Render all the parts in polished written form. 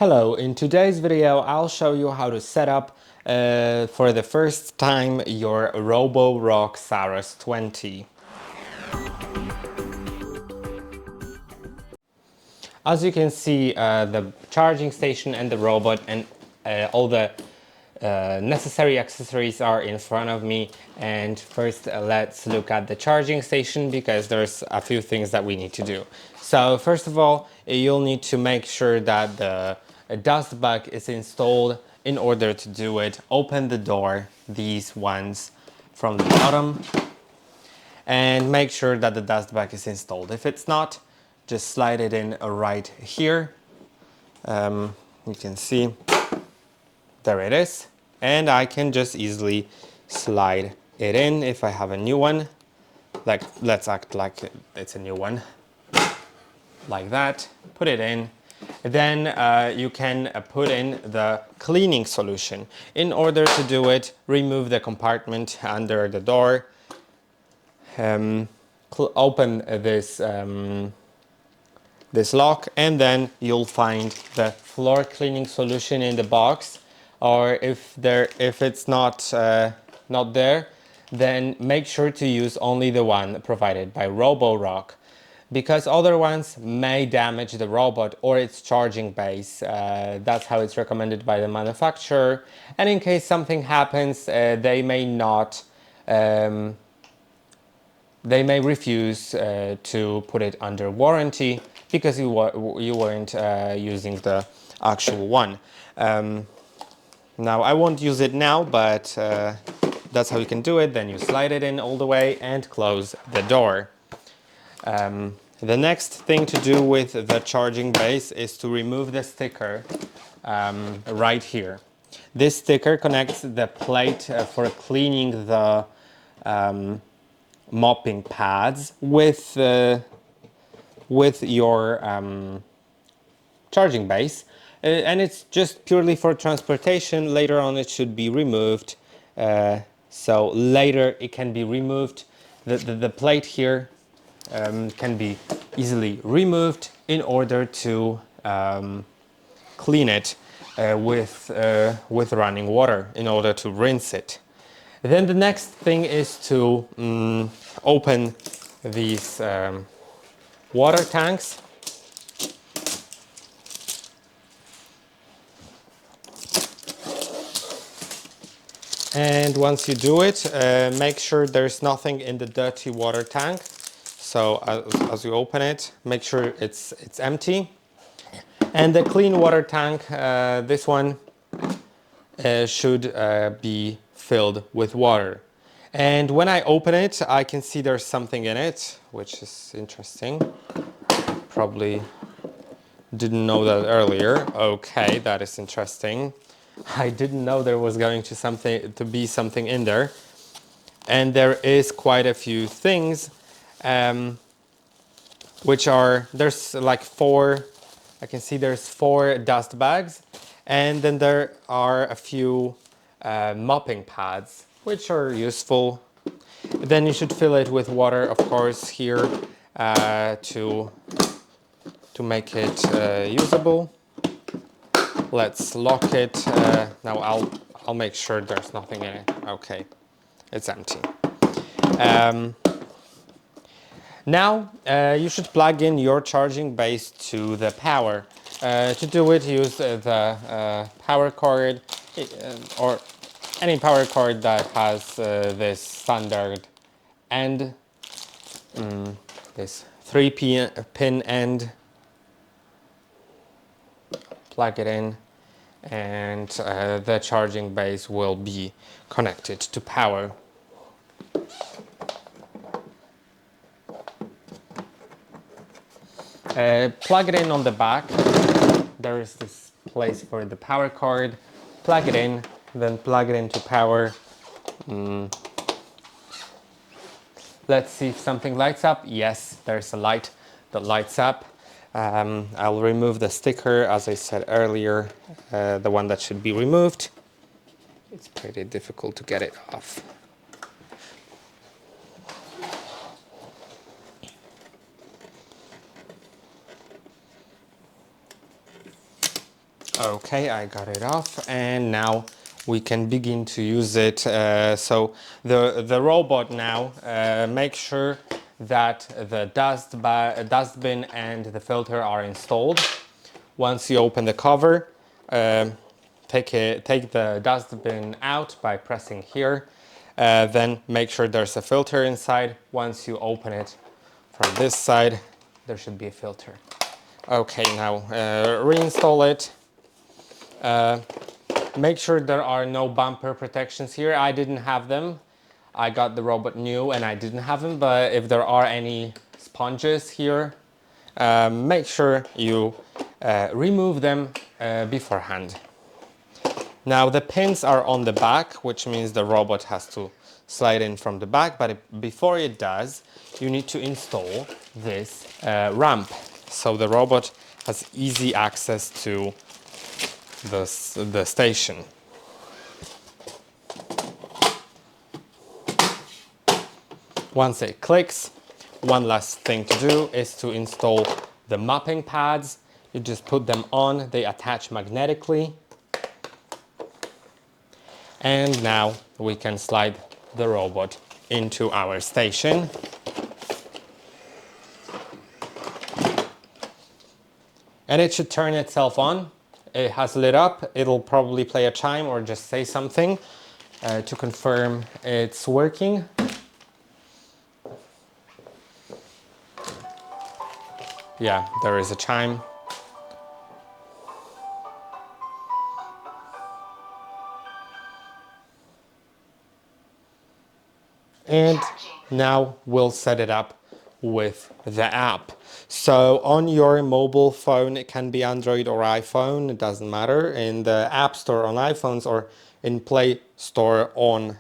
Hello, in today's video I'll show you how to set up for the first time your ROBOROCK Saros 20. As you can see, the charging station and the robot and all the necessary accessories are in front of me. And first let's look at the charging station because there's a few things that we need to do. So first of all, you'll need to make sure that the dust bag is installed. In order to do it, open the door, these ones from the bottom, and make sure that the dust bag is installed. If it's not, just slide it in right here. You can see there it is, and I can just easily slide it in if I have a new one. Like, let's act like it's a new one, like that. Put it in. Then you can put in the cleaning solution. In order to do it, remove the compartment under the door. Open this lock, and then you'll find the floor cleaning solution in the box. Or if it's not there, then make sure to use only the one provided by ROBOROCK, because other ones may damage the robot or its charging base. That's how it's recommended by the manufacturer. And in case something happens, they may not. They may refuse to put it under warranty because you weren't using the actual one. Now I won't use it now, but that's how you can do it. Then you slide it in all the way and close the door. The next thing to do with the charging base is to remove the sticker right here. This sticker connects the plate for cleaning the mopping pads with your charging base, and it's just purely for transportation. Later on it should be removed, so later it can be removed. The plate here can be easily removed in order to clean it with running water, in order to rinse it. Then the next thing is to open these water tanks. And once you do it, make sure there's nothing in the dirty water tank. So as you open it, make sure it's empty. And the clean water tank, this one should be filled with water. And when I open it, I can see there's something in it, which is interesting. Probably didn't know that earlier. Okay, that is interesting. I didn't know there was going to be something in there. And there is quite a few things, there's like four. I can see there's 4 dust bags, and then there are a few mopping pads, which are useful. Then you should fill it with water, of course, here to make it usable. Let's lock it. Now I'll make sure there's nothing in it. Okay, it's empty. Now you should plug in your charging base to the power. To do it, use the power cord or any power cord that has this standard end, this 3-pin end. Plug it in, and the charging base will be connected to power. Plug it in on the back. There is this place for the power cord. Plug it in, then plug it into power. Let's see if something lights up. Yes, there's a light that lights up. I'll remove the sticker, as I said earlier, the one that should be removed. It's pretty difficult to get it off. Okay, I got it off, and now we can begin to use it. So the robot now, make sure that the dustbin and the filter are installed. Once you open the cover, take the dustbin out by pressing here. Then make sure there's a filter inside. Once you open it from this side, there should be a filter. Okay, now reinstall it. Make sure there are no bumper protections here. I didn't have them. I got the robot new and I didn't have them, but if there are any sponges here, make sure you remove them beforehand. Now the pins are on the back, which means the robot has to slide in from the back, but before it does, you need to install this ramp. So the robot has easy access to the station. Once it clicks, one last thing to do is to install the mapping pads. You just put them on, they attach magnetically. And now we can slide the robot into our station. And it should turn itself on. It has lit up. It'll probably play a chime or just say something to confirm it's working. Yeah, there is a chime. And now we'll set it up with the app. So on your mobile phone, it can be Android or iPhone, it doesn't matter. In the App Store on iPhones or in Play Store on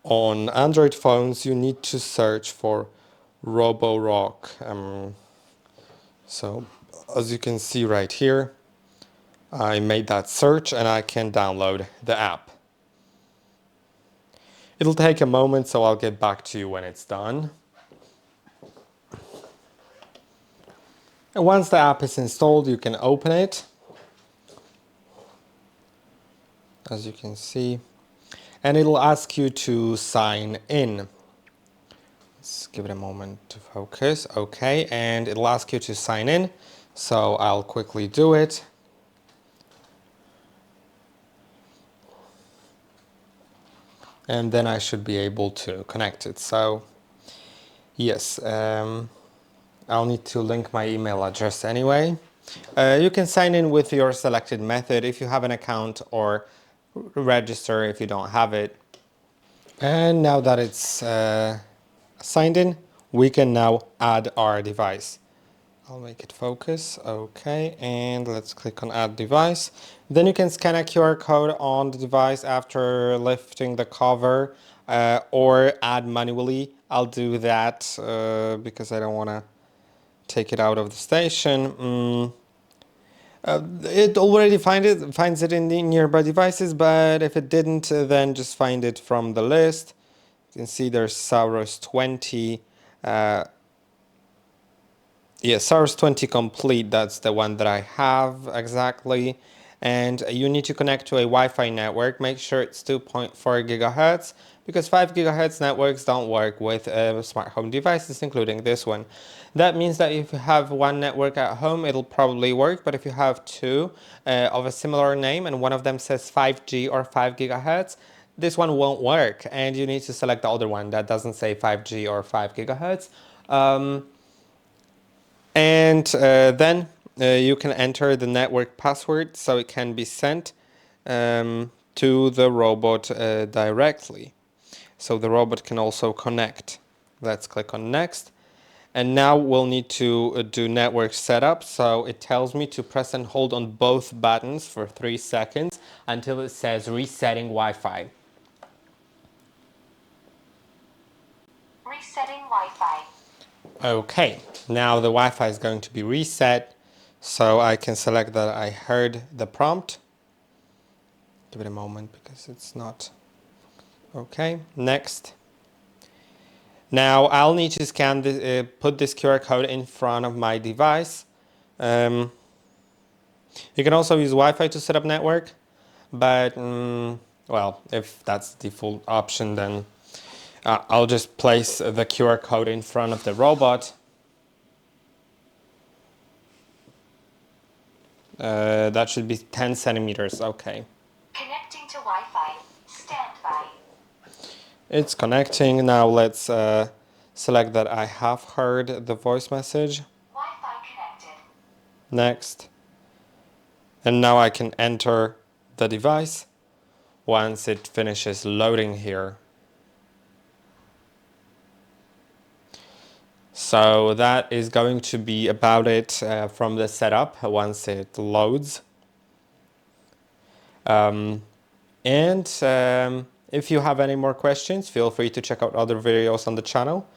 Android phones, you need to search for ROBOROCK. So as you can see right here, I made that search and I can download the app. It'll take a moment, so I'll get back to you when it's done. And once the app is installed, you can open it. As you can see. And it'll ask you to sign in. Let's give it a moment to focus. Okay, and it'll ask you to sign in. So I'll quickly do it. And then I should be able to connect it. So yes, I'll need to link my email address anyway. You can sign in with your selected method if you have an account, or register if you don't have it. And now that it's signed in, we can now add our device. I'll make it focus. Okay, and let's click on add device. Then you can scan a QR code on the device after lifting the cover, or add manually. I'll do that because I don't want to take it out of the station. It already finds it in the nearby devices, but if it didn't, then just find it from the list. You can see there's Saros 20. Yeah, Saros 20 complete, that's the one that I have exactly. And you need to connect to a Wi-Fi network. Make sure it's 2.4 gigahertz, because 5 gigahertz networks don't work with smart home devices, including this one. That means that if you have one network at home, it'll probably work, but if you have two of a similar name and one of them says 5G or 5 gigahertz, this one won't work, and you need to select the other one that doesn't say 5G or 5 gigahertz. Then you can enter the network password so it can be sent to the robot directly. So the robot can also connect. Let's click on next. And now we'll need to do network setup. So it tells me to press and hold on both buttons for 3 seconds until it says resetting Wi-Fi. Resetting Wi-Fi. Okay, now the Wi-Fi is going to be reset, so I can select that I heard the prompt. Give it a moment because it's not. Okay, next. Now I'll need to scan this, put this QR code in front of my device. You can also use Wi-Fi to set up network, but well, if that's the default option, then I'll just place the QR code in front of the robot. That should be 10 centimeters, okay. Connecting to Wi-Fi. Stand by. It's connecting. Now let's select that I have heard the voice message. Wi-Fi connected. Next. And now I can enter the device once it finishes loading here. So that is going to be about it from the setup once it loads. If you have any more questions, feel free to check out other videos on the channel.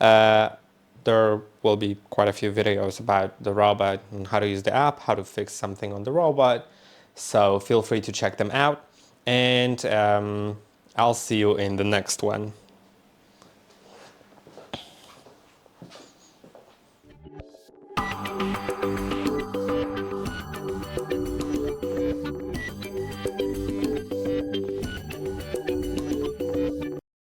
There will be quite a few videos about the robot and how to use the app, how to fix something on the robot. So feel free to check them out. And I'll see you in the next one.